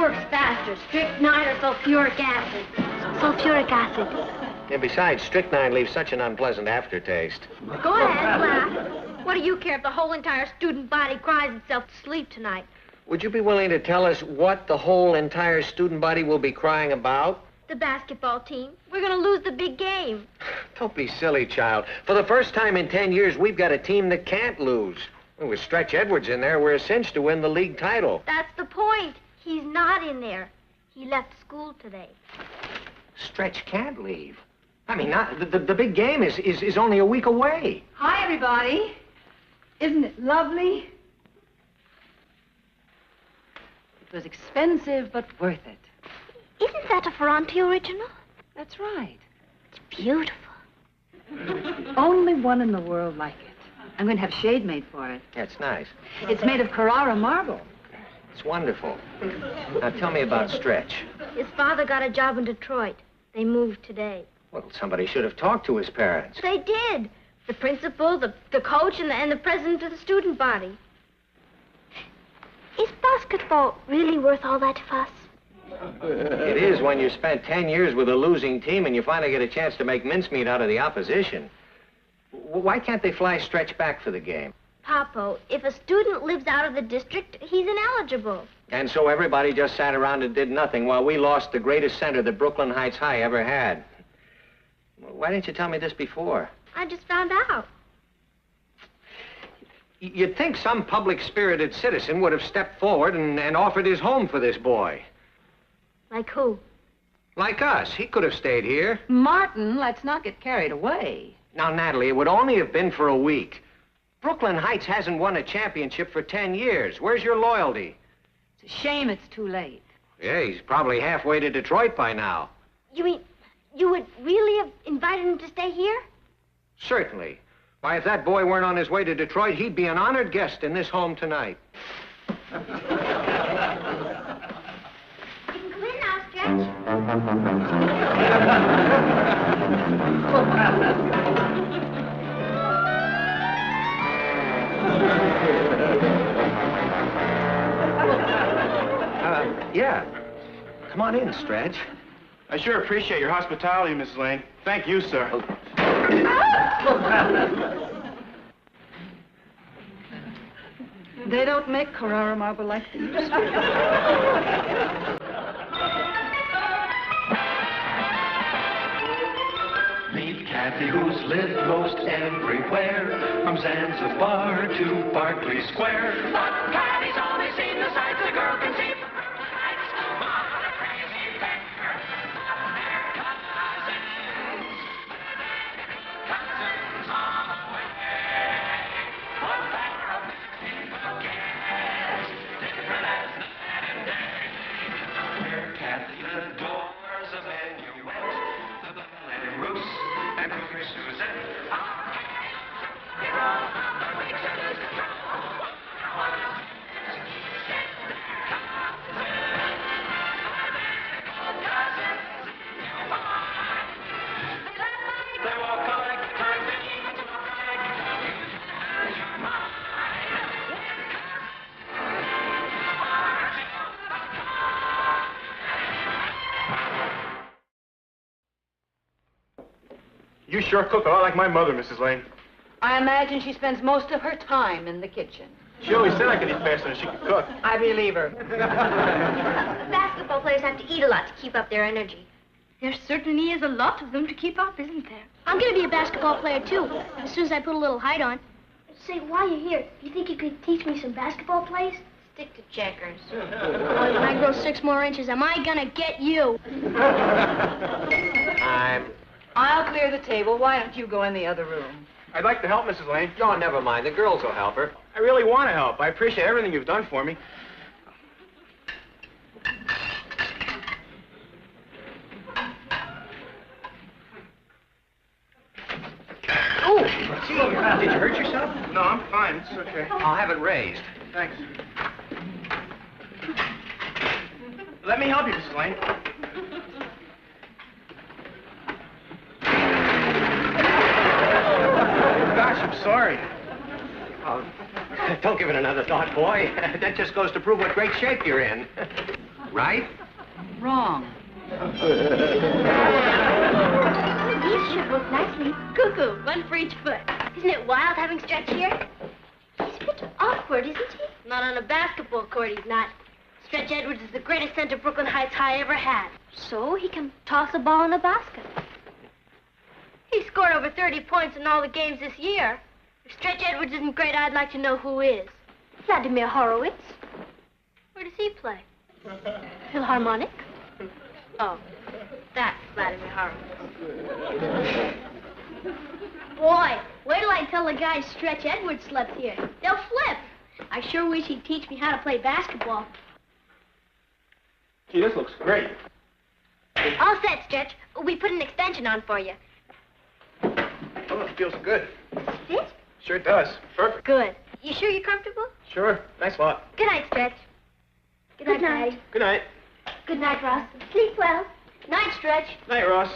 works faster, strychnine or sulfuric acid? Sulfuric acid. And besides, strychnine leaves such an unpleasant aftertaste. Go ahead, laugh. What do you care if the whole entire student body cries itself to sleep tonight? Would you be willing to tell us what the whole entire student body will be crying about? The basketball team. We're going to lose the big game. Don't be silly, child. For the first time in 10 years, we've got a team that can't lose. With Stretch Edwards in there, we're a cinch to win the league title. That's the point. He's not in there. He left school today. Stretch can't leave. I mean, the big game is only a week away. Hi, everybody. Isn't it lovely? It was expensive, but worth it. Isn't that a Ferranti original? That's right. It's beautiful. Only one in the world like it. I'm going to have shade made for it. Yeah, it's nice. It's made of Carrara marble. It's wonderful. Now, tell me about Stretch. His father got a job in Detroit. They moved today. Well, somebody should have talked to his parents. They did. The principal, the coach, and the president of the student body. Is basketball really worth all that fuss? It is when you spent 10 years with a losing team and you finally get a chance to make mincemeat out of the opposition. Why can't they fly Stretch back for the game? Papo, if a student lives out of the district, he's ineligible. And so everybody just sat around and did nothing while we lost the greatest center that Brooklyn Heights High ever had. Why didn't you tell me this before? I just found out. You'd think some public-spirited citizen would have stepped forward and offered his home for this boy. Like who? Like us. He could have stayed here. Martin, let's not get carried away. Now, Natalie, it would only have been for a week. Brooklyn Heights hasn't won a championship for 10 years. Where's your loyalty? It's a shame it's too late. Yeah, he's probably halfway to Detroit by now. You mean you would really have invited him to stay here? Certainly. Why, if that boy weren't on his way to Detroit, he'd be an honored guest in this home tonight. You can come in now, Stretch. Yeah. Come on in, Stretch. I sure appreciate your hospitality, Mrs. Lane. Thank you, sir. They don't make Carrara marble like these. Meet Kathy, who's lived most everywhere, from Zanzibar to Berkeley Square. But Kathy's only seen the sights a girl can see from Brooklyn Heights. What a crazy pair of their cousins. Cousins on the way. One pair of Mexican kids, different as night and day. Where Kathy adores a minuet, the ballet Russe and Cougar Suzette. You sure cook a lot like my mother, Mrs. Lane. I imagine she spends most of her time in the kitchen. She always said I could eat faster than she could cook. I believe her. Basketball players have to eat a lot to keep up their energy. There certainly is a lot of them to keep up, isn't there? I'm going to be a basketball player, too, as soon as I put a little height on. Say, while you're here, you think you could teach me some basketball plays? Stick to checkers. When I grow 6 more inches, am I going to get you? I'll clear the table. Why don't you go in the other room? I'd like to help, Mrs. Lane. Oh, never mind. The girls will help her. I really want to help. I appreciate everything you've done for me. Oh, gee, did you hurt yourself? No, I'm fine. It's okay. I'll have it raised. Thanks. Let me help you, Mrs. Lane. Gosh, I'm sorry. Don't give it another thought, boy. That just goes to prove what great shape you're in. right? Wrong. These should work nicely. Cuckoo, one for each foot. Isn't it wild having Stretch here? He's a bit awkward, isn't he? Not on a basketball court, he's not. Stretch Edwards is the greatest center Brooklyn Heights High ever had. So he can toss a ball in the basket. He scored over 30 points in all the games this year. If Stretch Edwards isn't great, I'd like to know who is. Vladimir Horowitz. Where does he play? Philharmonic? Oh, that's Vladimir Horowitz. Boy, wait till I tell the guys Stretch Edwards slept here. They'll flip. I sure wish he'd teach me how to play basketball. Gee, this looks great. All set, Stretch. We put an extension on for you. Oh, it feels good. Fit? Sure does. Perfect. Good. You sure you're comfortable? Sure. Thanks a lot. Good night, Stretch. Good night. Good night. Good night, Ross. Sleep well. Night, Stretch. Night, Ross.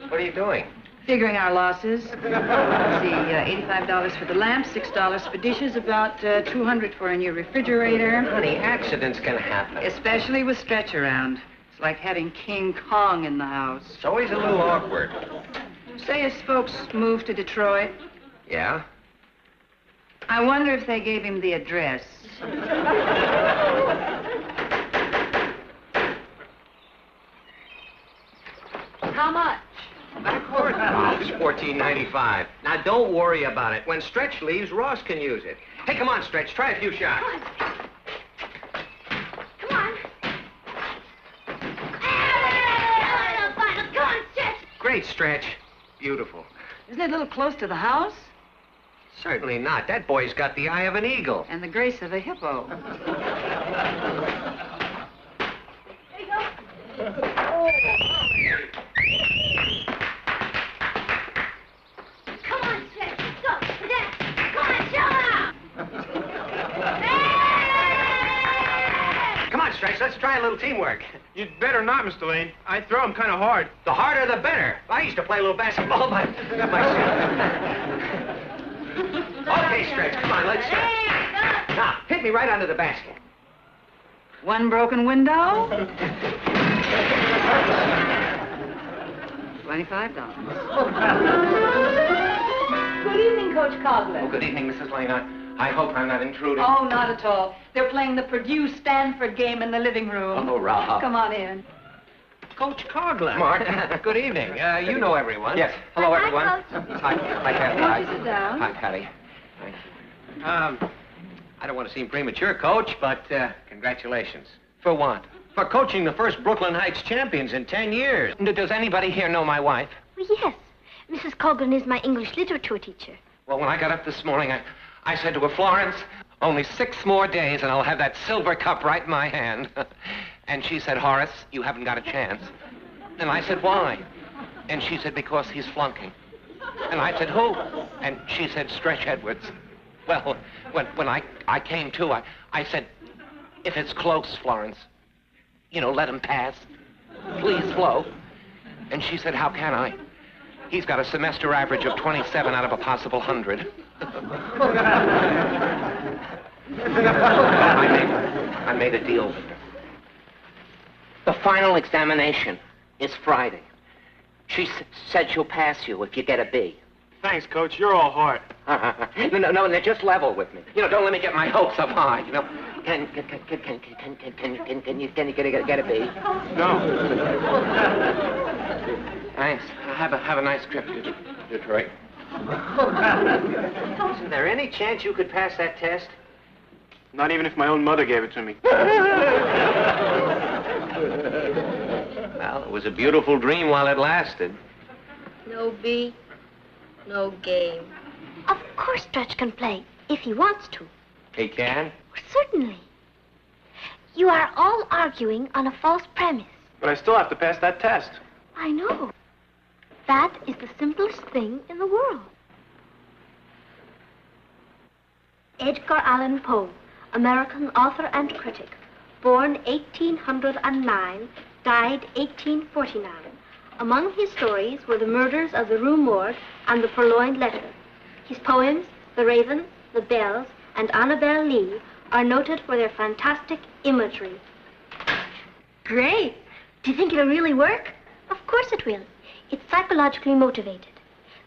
What are you doing? Figuring our losses. Let's see, $85 for the lamp, $6 for dishes, about $200 for a new refrigerator. Honey, accidents can happen. Especially with Stretch around. It's like having King Kong in the house. It's always a little awkward. Say his folks moved to Detroit. Yeah? I wonder if they gave him the address. How much? Of course. Oh, it's $14.95. Now, don't worry about it. When Stretch leaves, Ross can use it. Hey, come on, Stretch. Try a few shots. Come on. Come on, Stretch. Great Stretch. Beautiful. Isn't it a little close to the house? Certainly not. That boy's got the eye of an eagle. And the grace of a hippo. There you go. Come on, Stretch. Let's go. Dad. Come on, show it off. Come on, Stretch. Let's try a little teamwork. You'd better not, Mr. Lane. I throw him kind of hard. The harder, the better. I used to play a little basketball myself. Okay, Stretch. Come on, let's start. Now, hit me right under the basket. One broken window? $25. Good evening, Coach Coughlin. Oh, good evening, Mrs. Lane. I hope I'm not intruding. Oh, not at all. They're playing the Purdue-Stanford game in the living room. Oh, Rob. Come on in. Coach Coughlin. Mark. Good evening. You know everyone. Yes. Hello, Hi, everyone. Coach. Hi, Kathy. Won't you sit down? Hi, Patty. Hi. I don't want to seem premature, Coach, but congratulations. For what? For coaching the first Brooklyn Heights champions in 10 years. Does anybody here know my wife? Well, yes. Mrs. Colgan is my English literature teacher. Well, when I got up this morning, I said to her, Florence, only 6 more days and I'll have that silver cup right in my hand. And she said, Horace, you haven't got a chance. And I said, why? And she said, because he's flunking. And I said, who? And she said, Stretch Edwards. Well, when I came to, I said, if it's close, Florence, let him pass. Please, Flo. And she said, how can I? He's got a semester average of 27 out of a possible 100. I made a deal with her. The final examination is Friday. She said she'll pass you if you get a B. Thanks, Coach. You're all heart. No, they're just level with me. Don't let me get my hopes up high. Can you get a B? No. Thanks. Have a nice trip to Detroit. Isn't there any chance you could pass that test? Not even if my own mother gave it to me. Well, it was a beautiful dream while it lasted. No B, no game. Of course Stretch can play, if he wants to. He can? Certainly. You are all arguing on a false premise. But I still have to pass that test. I know. That is the simplest thing in the world. Edgar Allan Poe, American author and critic, born 1809, died 1849. Among his stories were the murders of the Rue Morgue and the Purloined Letter. His poems, The Raven, The Bells, and Annabel Lee, are noted for their fantastic imagery. Great! Do you think it'll really work? Of course it will. It's psychologically motivated.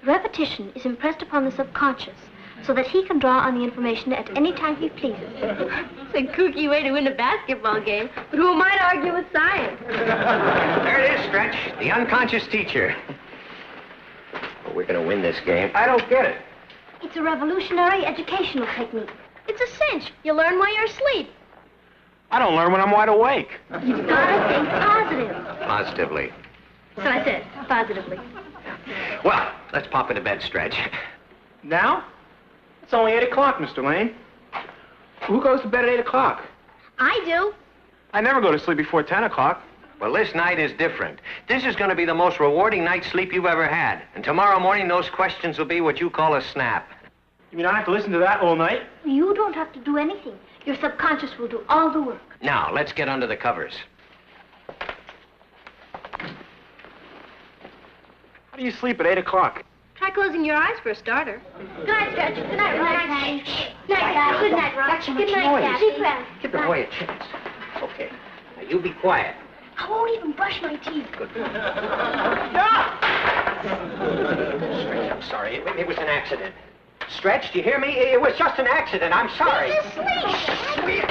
Repetition is impressed upon the subconscious so that he can draw on the information at any time he pleases. It's a kooky way to win a basketball game, but who might argue with science? There it is, Stretch. The unconscious teacher. Well, we're going to win this game. I don't get it. It's a revolutionary educational technique. It's a cinch. You learn while you're asleep. I don't learn when I'm wide awake. You've got to think positive. Positively. So I said, positively. Well, let's pop into bed, Stretch. Now? It's only 8 o'clock, Mr. Lane. Who goes to bed at 8 o'clock? I do. I never go to sleep before 10 o'clock. Well, this night is different. This is going to be the most rewarding night's sleep you've ever had. And tomorrow morning, those questions will be what you call a snap. You mean I have to listen to that all night? You don't have to do anything. Your subconscious will do all the work. Now, let's get under the covers. How do you sleep at 8 o'clock? Try closing your eyes for a starter. Good night, Stretch. Good night, Patty. Good night, Patty. Good night, Rock. Good night, Patty. Deep breath. Give the boy a chance. Okay. Now, you be quiet. I won't even brush my teeth. Good. Stretch, I'm sorry. It was an accident. Stretch, do you hear me? It was just an accident. I'm sorry. He's asleep.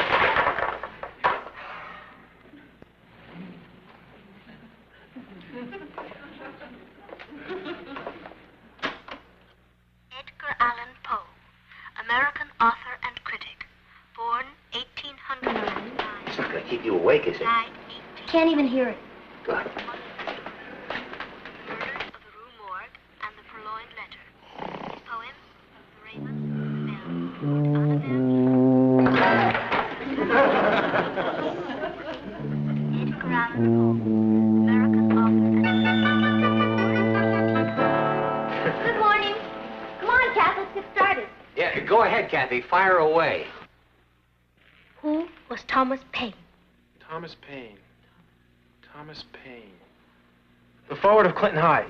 Edgar Allan Poe, American author and critic, born 1809. It's not going to keep you awake, is it? Can't even hear it. Good. Murders of the Rue Morgue and the Purloined Letter. His poems, The Raven, The Bells, Edgar Allan Poe, American author. Good morning. Come on, Kath, let's get started. Yeah, go ahead, Kathy. Fire away. Who was Thomas Paine? Thomas Paine. Thomas Paine. The forward of Clinton High.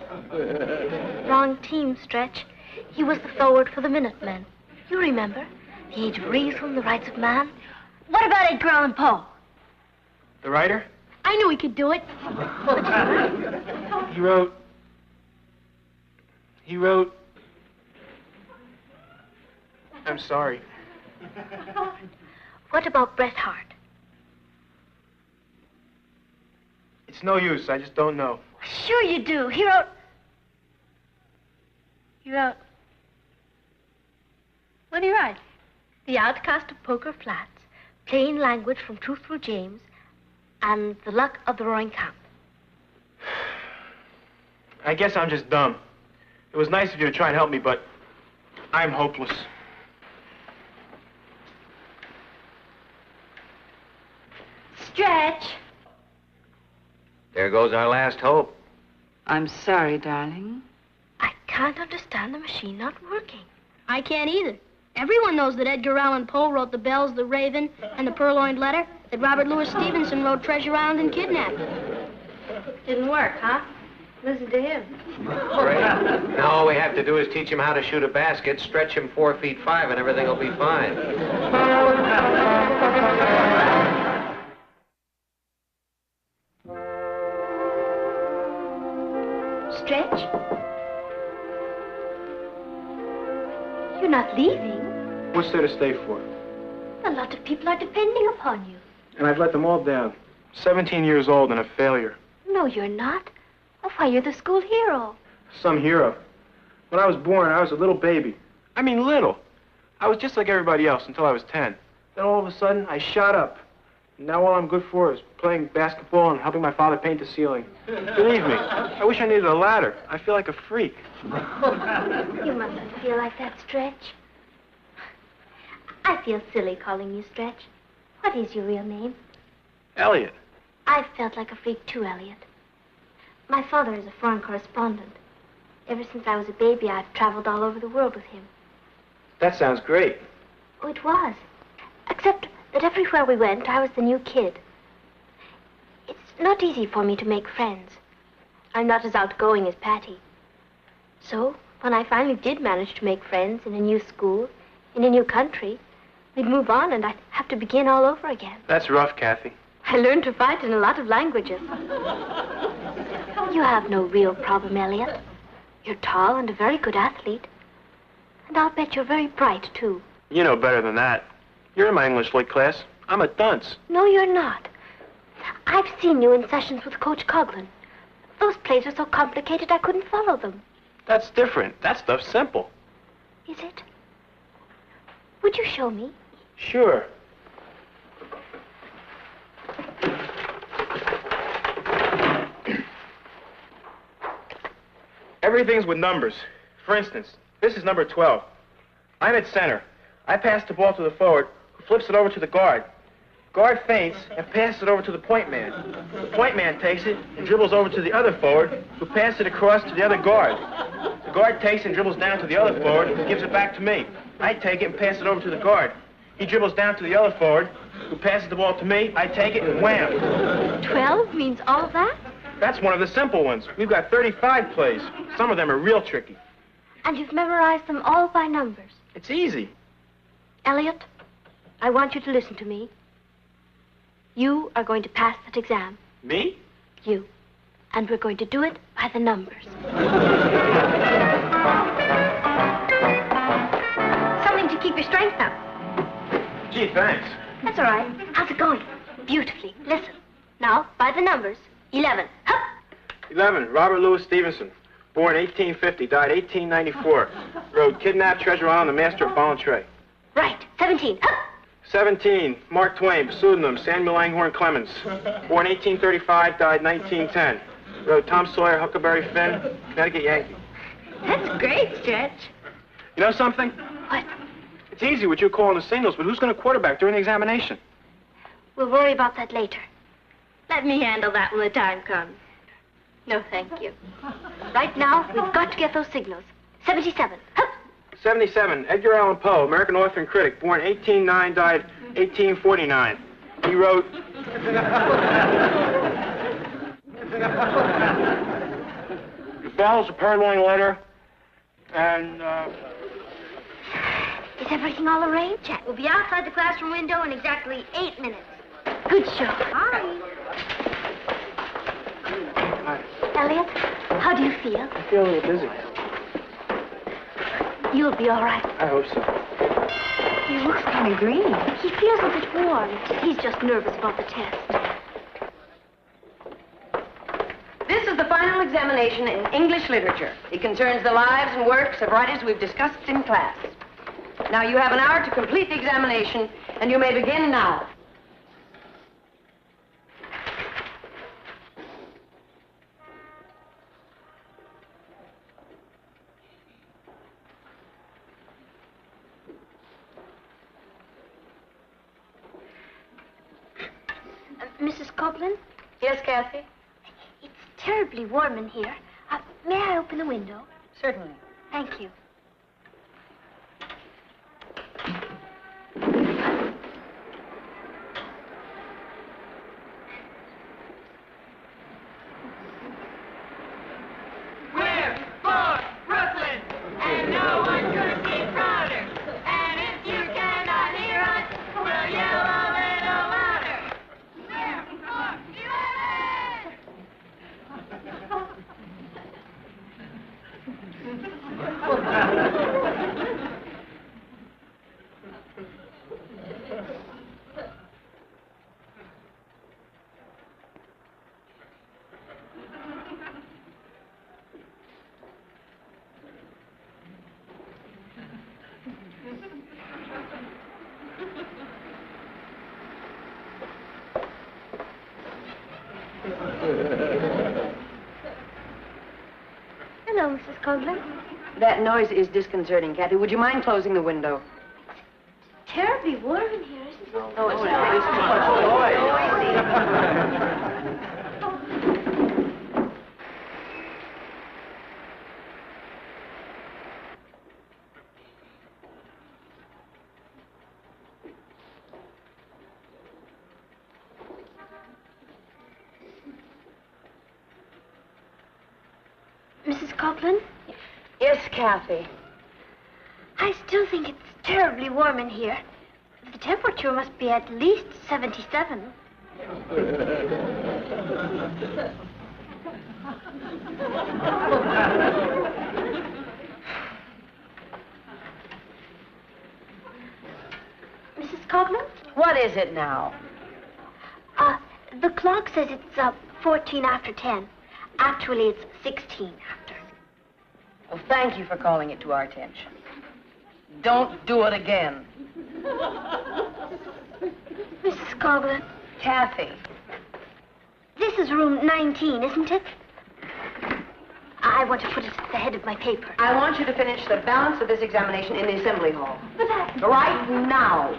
Wrong team, Stretch. He was the forward for the Minutemen. You remember? The Age of Reason, The Rights of Man. What about Edgar Allan Poe? The writer? I knew he could do it. He wrote... I'm sorry. What about Bret Hart? It's no use. I just don't know. Sure you do. He wrote... What did he write? The Outcast of Poker Flats, Plain Language from Truthful James, and The Luck of the Roaring Camp. I guess I'm just dumb. It was nice of you to try and help me, but I'm hopeless. Stretch. There goes our last hope. I'm sorry, darling. I can't understand the machine not working. I can't either. Everyone knows that Edgar Allan Poe wrote The Bells, The Raven, and The Purloined Letter, that Robert Louis Stevenson wrote Treasure Island and Kidnapped. Didn't work, huh? Listen to him. Great. Now all we have to do is teach him how to shoot a basket, stretch him 4 feet 5, and everything will be fine. Stretch? You're not leaving. What's there to stay for? A lot of people are depending upon you. And I've let them all down. 17 years old and a failure. No, you're not. Oh, why, you're the school hero. Some hero. When I was born, I was a little baby. I mean, little. I was just like everybody else until I was 10. Then all of a sudden, I shot up. And now all I'm good for is playing basketball and helping my father paint the ceiling. Believe me, I wish I needed a ladder. I feel like a freak. You mustn't feel like that, Stretch. I feel silly calling you Stretch. What is your real name? Elliot. I've felt like a freak too, Elliot. My father is a foreign correspondent. Ever since I was a baby, I've traveled all over the world with him. That sounds great. Oh, it was. Except that everywhere we went, I was the new kid. It's not easy for me to make friends. I'm not as outgoing as Patty. So, when I finally did manage to make friends in a new school, in a new country, we'd move on and I'd have to begin all over again. That's rough, Kathy. I learned to fight in a lot of languages. You have no real problem, Elliot. You're tall and a very good athlete. And I'll bet you're very bright, too. You know better than that. You're in my English lit class. I'm a dunce. No, you're not. I've seen you in sessions with Coach Coughlin. Those plays are so complicated I couldn't follow them. That's different. That stuff's simple. Is it? Would you show me? Sure. Everything's with numbers. For instance, this is number 12. I'm at center. I pass the ball to the forward, who flips it over to the guard. Guard feints and passes it over to the point man. The point man takes it and dribbles over to the other forward, who passes it across to the other guard. The guard takes it and dribbles down to the other forward and gives it back to me. I take it and pass it over to the guard. He dribbles down to the other forward, who passes the ball to me. I take it and wham. 12 means all of that? That's one of the simple ones. We've got 35 plays. Some of them are real tricky. And you've memorized them all by numbers. It's easy. Elliot, I want you to listen to me. You are going to pass that exam. Me? You. And we're going to do it by the numbers. Something to keep your strength up. Gee, thanks. That's all right. How's it going? Beautifully. Listen. Now, by the numbers. 11. Hup! 11, Robert Louis Stevenson. Born 1850, died 1894. Wrote Kidnapped Treasure Island, The Master of Ball and Tray. Right. 17. Hup! 17, Mark Twain, pseudonym Samuel Langhorne Clemens. Born 1835, died 1910. Wrote Tom Sawyer, Huckleberry Finn, Connecticut Yankee. That's great, Stretch. You know something? What? It's easy with you calling the signals, but who's going to quarterback during the examination? We'll worry about that later. Let me handle that when the time comes. No, thank you. Right now, we've got to get those signals. 77. Hup! 77, Edgar Allan Poe, American author and critic. Born 1809, died 1849. He wrote... It follows a purloined letter, and, Is everything all arranged? Jack will be outside the classroom window in exactly 8 minutes. Good show. Hi. Hi. Elliot, how do you feel? I feel a little dizzy. You'll be all right. I hope so. He looks kind of green. He feels a bit warm. He's just nervous about the test. This is the final examination in English literature. It concerns the lives and works of writers we've discussed in class. Now, you have an hour to complete the examination, and you may begin now. Mrs. Coughlin? Yes, Kathy? It's terribly warm in here. May I open the window? Certainly. Thank you. We're for Brooklyn, and no one could be prouder. And if you cannot hear us, we'll yell a little louder. We're for 11! Hello, Mrs. Coughlin. That noise is disconcerting, Kathy. Would you mind closing the window? Terribly warm in here, isn't it? Oh, it's Mrs. Coughlin? Yes, Kathy. I still think it's terribly warm in here. The temperature must be at least 77. Mrs. Coughlin? What is it now? The clock says it's 14 after 10. Actually, it's 16 after. Well, thank you for calling it to our attention. Don't do it again. Mrs. Coughlin, Kathy. this is room 19, isn't it? I want to put it at the head of my paper. I want you to finish the balance of this examination in the assembly hall. But I... Right now.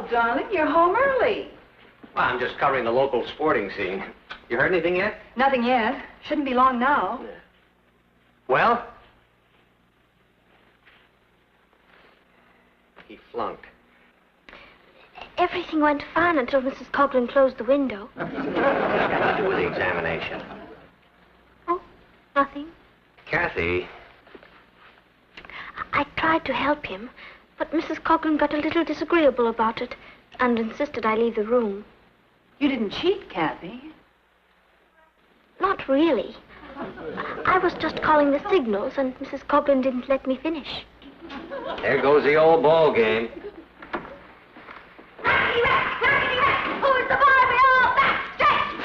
Darling, you're home early. Well, I'm just covering the local sporting scene. You heard anything yet? Nothing yet. Shouldn't be long now. Well? He flunked. Everything went fine until Mrs. Coughlin closed the window. What's that got to do with the examination? Oh, nothing. Kathy. I tried to help him, but Mrs. Coughlin got a little disagreeable about it and insisted I leave the room. You didn't cheat, Kathy. Not really. I was just calling the signals, and Mrs. Coughlin didn't let me finish. There goes the old ball game. Who's the boy? We all back! Stretch!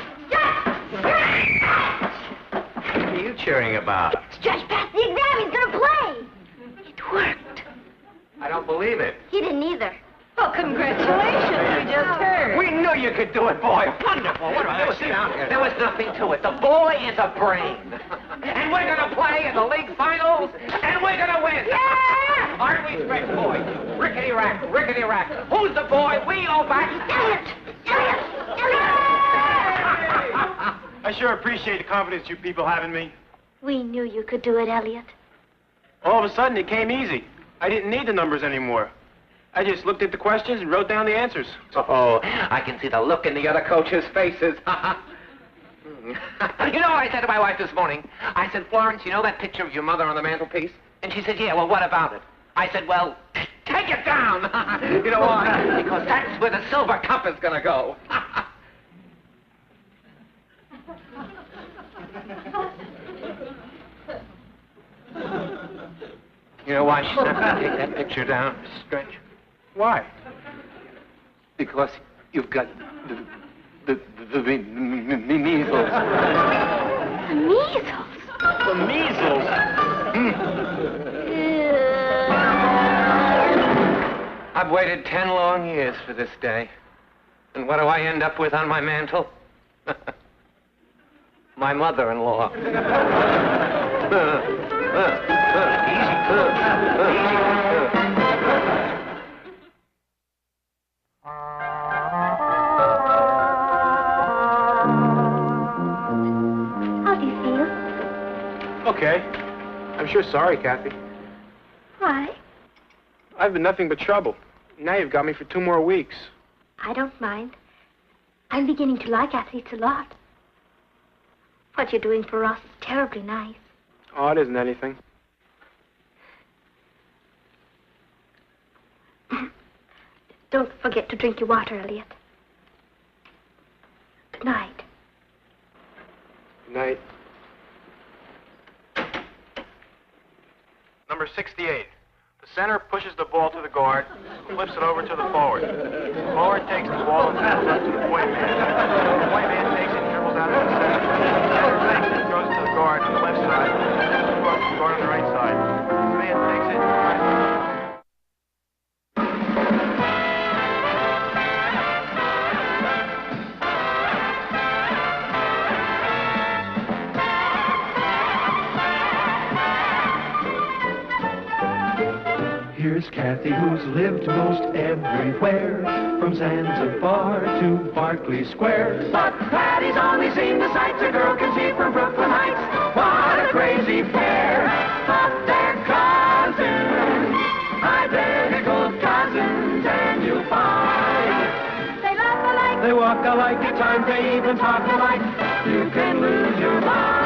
What are you cheering about? Stretch past the exam. He's gonna play. It worked. I don't believe it. He didn't either. Well, congratulations. We just heard. We knew you could do it, boy. Wonderful. There was nothing to it. The boy is a brain. And we're going to play in the league finals, and we're going to win. Yeah! Aren't we, Stretch boy? Rickety-rack, rickety-rack. Who's the boy? We all back. Elliot! Elliot! Elliot! I sure appreciate the confidence you people have in me. We knew you could do it, Elliot. All of a sudden, it came easy. I didn't need the numbers anymore. I just looked at the questions and wrote down the answers. Oh, I can see the look in the other coaches' faces. You know what I said to my wife this morning? I said, Florence, you know that picture of your mother on the mantelpiece? And she said, yeah, well, what about it? I said, well, take it down. You know why? Because that's where the silver cup is going to go. You know why she's not going to take that picture down, Stretch? Why? Because you've got the measles. The measles? The measles? I've waited 10 long years for this day. And what do I end up with on my mantle? My mother-in-law. How do you feel? Okay. I'm sure sorry, Kathy. Why? I've been nothing but trouble. Now you've got me for 2 more weeks. I don't mind. I'm beginning to like athletes a lot. What you're doing for us is terribly nice. Oh, it isn't anything. Don't forget to drink your water, Elliot. Good night. Good night. Number 68. The center pushes the ball to the guard, flips it over to the forward. The forward takes the ball and throws it up to the point man. The point man takes it and dribbles out to the center. The center takes it and throws it to the guard on the left side. The guard to the guard on the right side. The man takes it and Here's Miss Kathy, who's lived most everywhere, from Zanzibar to Berkeley Square. But Patty's only seen the sights a girl can see from Brooklyn Heights. What a crazy pair! But they're cousins, identical cousins, and you'll find They laugh alike. they walk alike, at times they even talk alike. You can lose your mind.